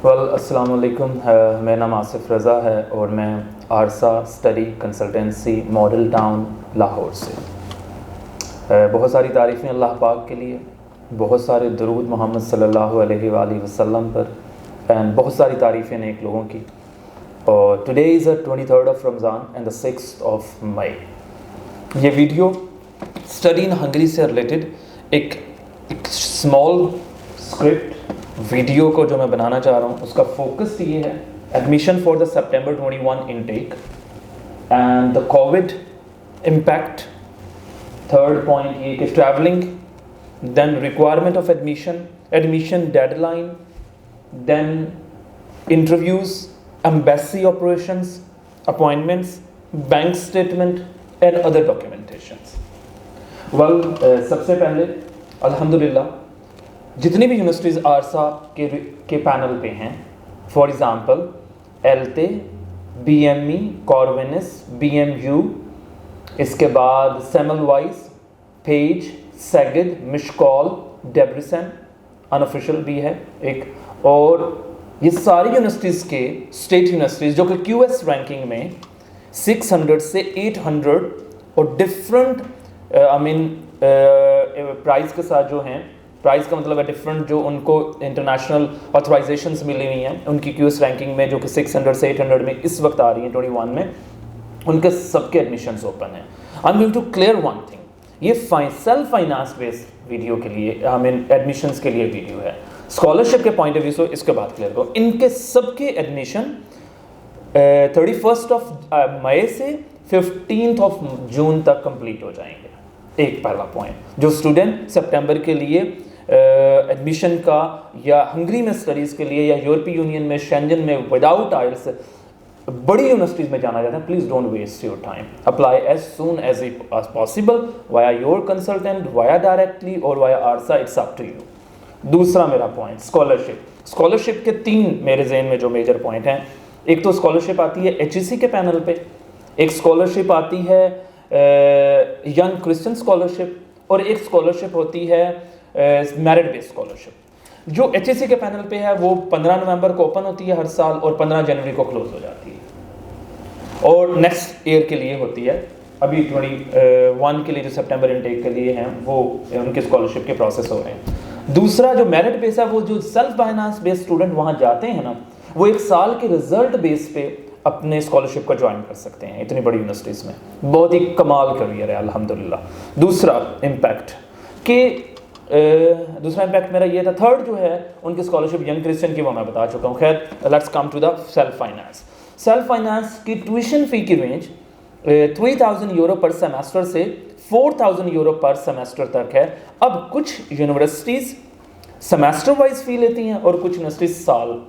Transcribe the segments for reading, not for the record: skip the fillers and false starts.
अस्सलाम वालेकुम। मेरा नाम आसिफ रज़ा है और मैं आरसा study consultancy model town Lahore से। बहुत सारी तारीफ़ें अल्लाह पाक के लिए, बहुत सारे दरूद मोहम्मद सल्लल्लाहु अलैहि वसल्लम पर एंड बहुत सारी तारीफ़ें नेक लोगों की। और today is the 23rd of Ramzan and the 6th of May. ये वीडियो स्टडी इन हंगरी से रिलेटेड एक स्मॉल स्क्रिप्ट वीडियो को जो मैं बनाना चाह रहा हूँ उसका फोकस ये है admission for the September 21 intake and the covid impact. Third point ये कि travelling, then requirement of admission deadline, then interviews, embassy operations, appointments, bank statement and other documentations. सबसे पहले अल्हम्दुलिल्लाह जितनी भी यूनिवर्सिटीज़ आरसा के पैनल पे हैं, फॉर एग्ज़ाम्पल एलते, बीएमई, कॉर्विनस, बीएमयू, इसके बाद सेमलवाइस, पेज, सेगिड, मिशकॉल, डेब्रिसन, अनऑफिशियल भी है एक, और ये सारी यूनिवर्सिटीज़ के स्टेट यूनिवर्सिटीज़ जो कि क्यूएस रैंकिंग में 600 से 800 और डिफरेंट प्राइस के साथ जो हैं, प्राइस का मतलब है डिफरेंट, जो उनको इंटरनेशनल ऑथराइजेशंस मिली हुई हैं उनकी क्यूएस रैंकिंग में, जो कि 600 से 800 में इस वक्त आ रही हैं 21 में, उनके सबके एडमिशन्स ओपन हैं। I am going to clear one thing, ये सेल्फ फाइनेंस बेस्ड वीडियो के लिए, एडमिशन्स के लिए वीडियो है। स्कॉलरशिप के पॉइंट ऑफ व्यू से इसके बाद क्लियर करो, इनके सबके एडमिशन 31 ऑफ मई से 15 ऑफ जून तक कंप्लीट हो जाएंगे। एक पहला पॉइंट, जो स्टूडेंट सितंबर के लिए एडमिशन का या हंगरी में स्टडीज़ के लिए या यूरोपीय यूनियन में, शेंजन में विदाउट आइल्स बड़ी यूनिवर्सिटीज़ में जाना चाहते हैं, please don't waste your time, apply as soon as possible via your consultant, via directly और वाया आरसा, इट्स अप टू यू। दूसरा मेरा पॉइंट स्कॉलरशिप के 3 मेरे जहन में जो मेजर पॉइंट हैं, एक तो स्कॉलरशिप आती है HEC के पैनल पे, एक स्कॉलरशिप आती है यंग क्रिश्चियन स्कॉलरशिप, और एक स्कॉलरशिप होती है मेरिट बेस्ड स्कॉलरशिप। जो HEC के पैनल पे है वो 15 नवंबर को ओपन होती है हर साल और 15 जनवरी को क्लोज हो जाती है, और नेक्स्ट ईयर के लिए होती है। अभी 21 के लिए जो सितंबर इनटेक के लिए हैं वो उनके स्कॉलरशिप के प्रोसेस हो रहे हैं। दूसरा जो मेरिट बेस है, वो जो सेल्फ फाइनेंस बेस्ड स्टूडेंट वहाँ जाते हैं ना, वो एक साल के रिजल्ट बेस पे अपने स्कॉलरशिप को ज्वाइन कर सकते हैं इतनी बड़ी यूनिवर्सिटीज़ में। बहुत ही कमाल करियर है अल्हम्दुलिल्लाह। दूसरा इम्पैक्ट मेरा ये था। थर्ड जो है उनकी स्कॉलरशिप यंग क्रिश्चियन की, वो मैं बता चुका हूँ। खैर, let's come to the self finance की ट्यूशन फ़ी की रेंज 3000 यूरो पर सेमेस्टर से 4000 यूरो पर सेमेस्टर तक है। अब कुछ यूनिवर्सिटीज़ सेमेस्टर वाइज फ़ी लेती हैं और कुछ यूनिवर्सिटीज़ साल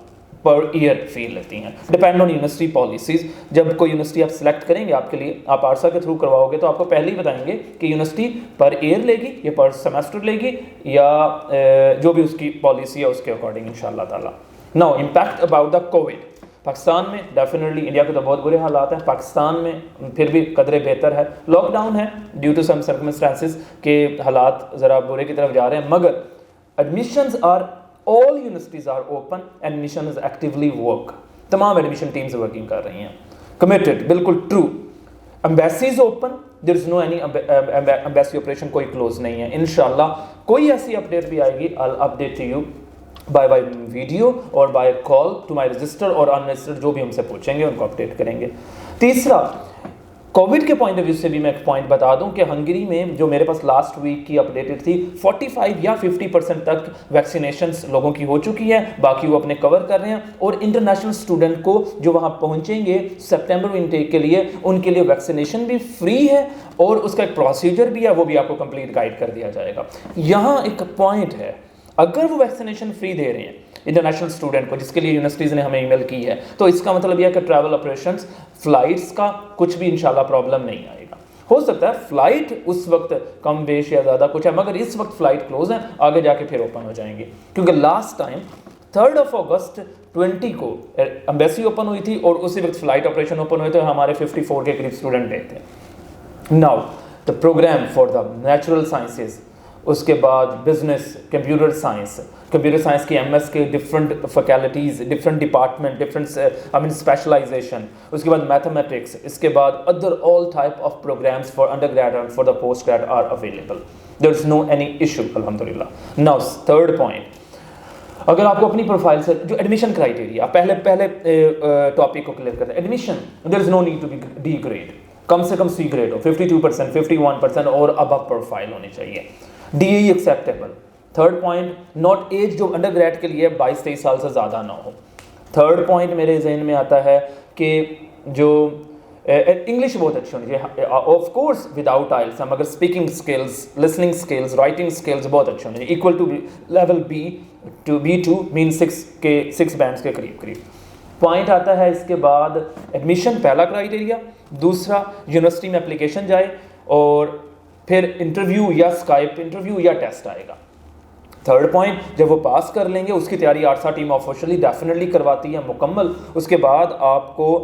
पर ईयर फी लेती हैं, डिपेंड ऑन यूनिवर्सिटी पॉलिसीज़। जब कोई यूनिवर्सिटी आप सिलेक्ट करेंगे, आपके लिए आप आरसा के थ्रू करवाओगे, तो आपको पहले ही बताएंगे कि यूनिवर्सिटी पर ईयर लेगी या पर सेमेस्टर लेगी, या जो भी उसकी पॉलिसी है उसके अकॉर्डिंग इंशाअल्लाह ताला। Now impact about the Covid. Pakistan में डेफिनेटली, इंडिया के तो बहुत बुरे हालात हैं, पाकिस्तान में फिर भी कदरे बेहतर है। लॉकडाउन है ड्यू टू सम सर्कमस्टेंसेस के हालात ज़रा बुरे की तरफ जा रहे हैं, मगर admissions are, all universities are open, admission is actively work, तमाम एडमिशन टीम्स वर्किंग कर रही हैं, कमिटेड, बिल्कुल true. Embassies open, there is no any embassy operation, कोई क्लोज नहीं है। इंशाल्लाह कोई ऐसी अपडेट भी आएगी, I will update to you by video और by call to my register और अनरजिस्टर्ड, जो भी हमसे पूछेंगे उनको अपडेट करेंगे। तीसरा, कोविड के पॉइंट ऑफ व्यू से भी मैं एक पॉइंट बता दूं कि हंगरी में जो मेरे पास लास्ट वीक की अपडेटेड थी, 45 या 50% तक वैक्सीनेशंस लोगों की हो चुकी है, बाकी वो अपने कवर कर रहे हैं। और इंटरनेशनल स्टूडेंट को जो वहाँ पहुँचेंगे सितंबर इनटेक के लिए, उनके लिए वैक्सीनेशन भी फ्री है और उसका एक प्रोसीजर भी है, वो भी आपको कंप्लीट गाइड कर दिया जाएगा। यहाँ एक पॉइंट है, अगर वो वैक्सीनेशन फ्री दे रहे हैं इंटरनेशनल स्टूडेंट को, जिसके लिए यूनिवर्सिटीज़ ने हमें ईमेल की है, तो इसका मतलब यह है कि ट्रैवल ऑपरेशंस, फ्लाइट्स का कुछ भी इंशाल्लाह प्रॉब्लम नहीं आएगा। हो सकता है फ्लाइट उस वक्त कम बेश या ज़्यादा कुछ है, मगर इस वक्त फ़्लाइट क्लोज है, आगे जाके फिर ओपन हो जाएंगे। क्योंकि लास्ट टाइम 3 अगस्त 20 को एम्बेसी ओपन हुई थी और उसी वक्त फ़्लाइट ऑपरेशन ओपन हुए थे, हमारे 54 के करीब स्टूडेंट गए थे। Now the program for the natural sciences उसके बाद बिजनेस, कंप्यूटर साइंस की एमएस के different faculties, different department, different specialization, उसके बाद मैथमेटिक्स, इसके बाद other all type of programs for under grade and for the post grade are available. There is no any issue अल्हम्दुलिल्लाह. Now third point, अगर आपको अपनी profile से जो एडमिशन क्राइटेरिया, पहले टॉपिक को क्लियर करते हैं. Admission, there is no need to be D grade, कम से कम सी ग्रेड हो, 52%, 51% और अबव प्रोफाइल होनी चाहिए. डीई acceptable. Third point, not as जो अंडर ग्रेड के लिए 22-23 साल से ज़्यादा ना हो. थर्ड पॉइंट मेरे जहन में आता है कि जो इंग्लिश बहुत अच्छी होनी चाहिए. ऑफ कोर्स विदाउट आइल्स, हम अगर speaking skills, listening skills, writing skills बहुत अच्छी होनी चाहिए. Equal to level B two B2 mean 6 bands के करीब. पॉइंट आता है इसके बाद एडमिशन, पहला क्राइटेरिया. दूसरा, यूनिवर्सिटी में एप्लीकेशन जाए और फिर इंटरव्यू या स्काइप इंटरव्यू या टेस्ट आएगा. थर्ड पॉइंट, जब वो पास कर लेंगे उसकी तैयारी आरसा टीम ऑफिशियली डेफिनेटली करवाती है मुकम्मल. उसके बाद आपको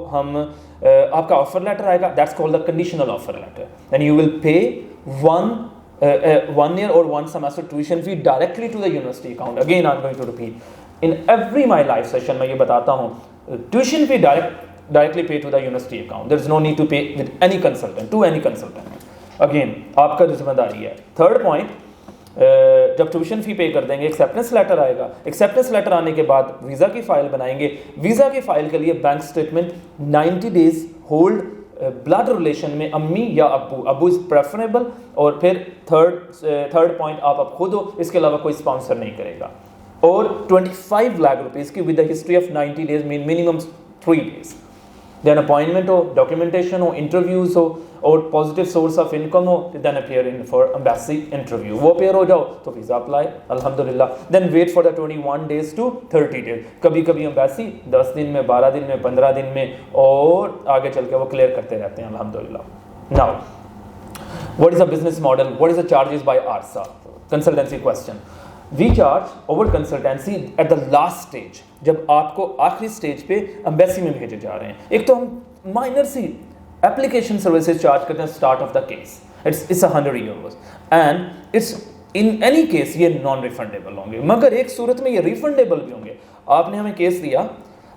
आपका ऑफर लेटर आएगा, that's called the conditional offer letter. Then you will pay 1 year or 1 semester tuition fee directly to the university account. Again I'm going to repeat in every my live session मैं ये बताता हूँ, tuition fee directly pay to the university account. There is no need to pay with any consultant, to any consultant. Again आपका जिम्मेदारी है. Third point, जब tuition fee पे कर देंगे एक्सेप्टेंस लेटर आएगा. एक्सेप्टेंस लेटर आने के बाद वीज़ा की फ़ाइल बनाएंगे. वीज़ा की फ़ाइल के लिए bank statement 90 days hold blood relation में अम्मी या अबू इज़ प्रेफरेबल. और फिर थर्ड पॉइंट, आप अब खुद हो, इसके अलावा कोई स्पॉन्सर नहीं करेगा. और 25 लाख रुपीज़ की with the history of 90 days mean minimum 3 days. Then appointment हो, डॉक्यूमेंटेशन हो, इंटरव्यूज़ हो और पॉजिटिव सोर्स ऑफ इनकम हो, then appear in for embassy interview. वो अपेयर हो जाओ तो वीज़ा अप्लाई अल्हम्दुलिल्लाह. Then wait for the 21 days to 30 days. कभी कभी एम्बेसी 10 दिन में, 12 दिन में, 15 दिन में और आगे चल के वो क्लियर करते रहते हैं अल्हम्दुलिल्लाह. Now what is the business model, what is the charges by आरसा consultancy question. We charge over consultancy at the last stage, जब आपको आखिरी स्टेज पे एम्बेसी में भेजे जा रहे हैं. एक तो हम माइनर सी एप्लीकेशन सर्विसेज चार्ज करते हैं start of the case, it's 100 euros and it's in any case ये नॉन रिफंडेबल होंगे, मगर एक सूरत में ये रिफंडेबल भी होंगे. आपने हमें केस दिया,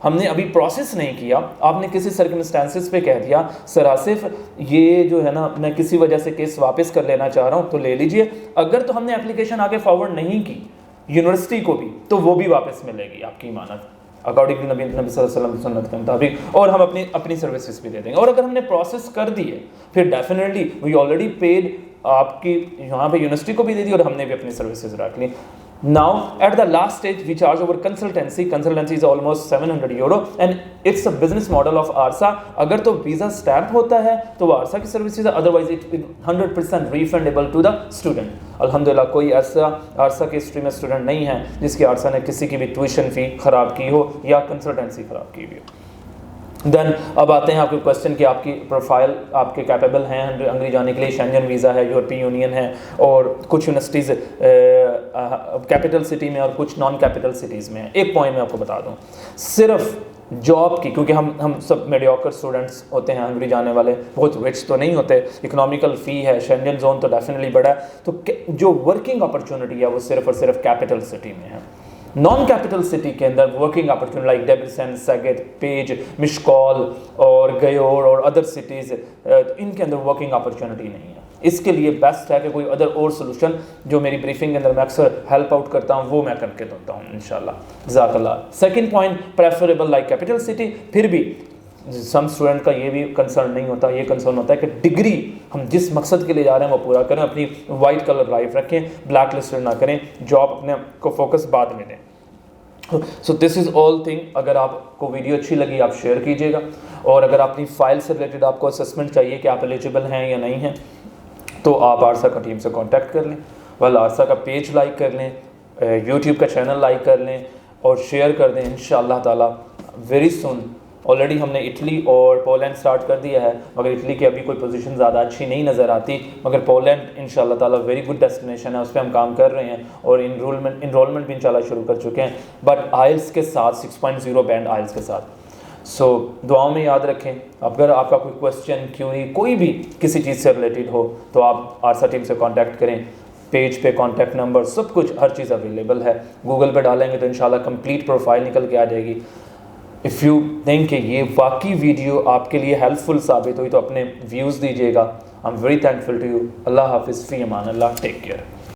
हमने अभी प्रोसेस नहीं किया, आपने किसी सर्कमस्टांसिस पे कह दिया सर आसिफ ये जो है ना मैं किसी वजह से केस वापस कर लेना चाह रहा हूँ तो ले लीजिए. अगर तो हमने एप्लीकेशन आगे फॉरवर्ड नहीं की यूनिवर्सिटी को भी तो वो भी वापस मिलेगी आपकी इमानत अकॉर्डिंग टू नबी सल्लल्लाहु अलैहि वसल्लम सुन्नत के मुताबिक, और हम अपनी सर्विसेज भी दे देंगे. और अगर हमने प्रोसेस कर दी है फिर डेफिनेटली वी ऑलरेडी पेड, आपकी यहाँ पे यूनिवर्सिटी को भी दे दी और हमने भी अपनी सर्विसेज रख ली. Now at the last stage we charge over consultancy is almost 700 euro and it's a business model of ARSA. अगर तो वीज़ा स्टैम्प होता है तो वो आरसा की सर्विसेज है, otherwise it 100% refundable to the student. अल्हम्दुलिल्लाह कोई ऐसा आरसा की हिस्ट्री में स्टूडेंट नहीं है जिसकी आरसा ने किसी की भी ट्यूशन फ़ी ख़राब की हो या कंसल्टेंसी ख़राब की हुई हो. देन अब आते हैं आपके क्वेश्चन कि आपकी प्रोफाइल आपके कैपेबल हैं हंगरी जाने के लिए. शेंजन वीज़ा है, यूरोपियन यूनियन है और कुछ यूनिवर्सिटीज़ कैपिटल सिटी में और कुछ नॉन कैपिटल सिटीज़ में है. एक पॉइंट मैं आपको बता दूं, सिर्फ जॉब की, क्योंकि हम सब मेडियोकर स्टूडेंट्स होते हैं हंगरी जाने वाले, बहुत रिच तो नहीं होते, इकोनॉमिकल फ़ी है, शेंजन जोन तो डेफिनेटली बड़ा है, तो जो वर्किंग अपॉर्चुनिटी है वो सिर्फ और सिर्फ कैपिटल सिटी में है. नॉन कैपिटल सिटी के अंदर वर्किंग अपॉर्चुनिटी लाइक डेब्रिसन, सैगेट, पेज, मिशकॉल और गयोर और अदर सिटीज़, इनके अंदर वर्किंग अपॉर्चुनिटी नहीं है. इसके लिए बेस्ट है कि कोई अदर और सोल्यूशन जो मेरी ब्रीफिंग के अंदर मैं अक्सर हेल्प आउट करता हूँ वो मैं करके देता हूँ इंशाल्लाह. जज़ाकल्लाह. Second point, preferable like capital city. फिर भी सम स्टूडेंट का ये भी कंसर्न नहीं होता, ये कंसर्न होता है कि डिग्री हम जिस मकसद के लिए जा रहे हैं वो पूरा करें, अपनी वाइट कलर लाइफ रखें, ब्लैक लिस्टेड ना करें, जॉब अपने को फोकस बाद में दें. So this is all thing. अगर आपको वीडियो अच्छी लगी आप शेयर कीजिएगा, और अगर अपनी फाइल से रिलेटेड आपको असेसमेंट चाहिए कि आप एलिजिबल हैं या नहीं हैं तो आप आरसा का टीम से कांटेक्ट कर लें, वाला आरसा का पेज लाइक कर लें, यूट्यूब का चैनल लाइक कर लें और शेयर कर दें. इंशाअल्लाह ताला वेरी सुन. ऑलरेडी हमने इटली और पोलैंड स्टार्ट कर दिया है, मगर इटली की अभी कोई पोजीशन ज़्यादा अच्छी नहीं नज़र आती, मगर पोलैंड इंशाल्लाह ताला वेरी गुड डेस्टिनेशन है, उस पर हम काम कर रहे हैं और इनरोलमेंट भी इंशाल्लाह शुरू कर चुके हैं, बट आइल्स के साथ 6.0 बैंड आइल्स के साथ. सो दुआओं में याद रखें. अगर आपका कोई क्वेश्चन, क्यूरी, कोई भी किसी चीज़ से रिलेटेड हो तो आप आरसा टीम से कॉन्टैक्ट करें. पेज पे कॉन्टैक्ट नंबर सब कुछ, हर चीज़ अवेलेबल है। गूगल पे डालेंगे तो इंशाल्लाह कंप्लीट प्रोफाइल निकल के आ जाएगी। इफ़ यू थिंक कि ये वाकई वीडियो आपके लिए हेल्पफुल साबित हुई तो अपने व्यूज़ दीजिएगा। I am very thankful to you. अल्लाह हाफिज़, फ़ी अमान अल्लाह, टेक केयर।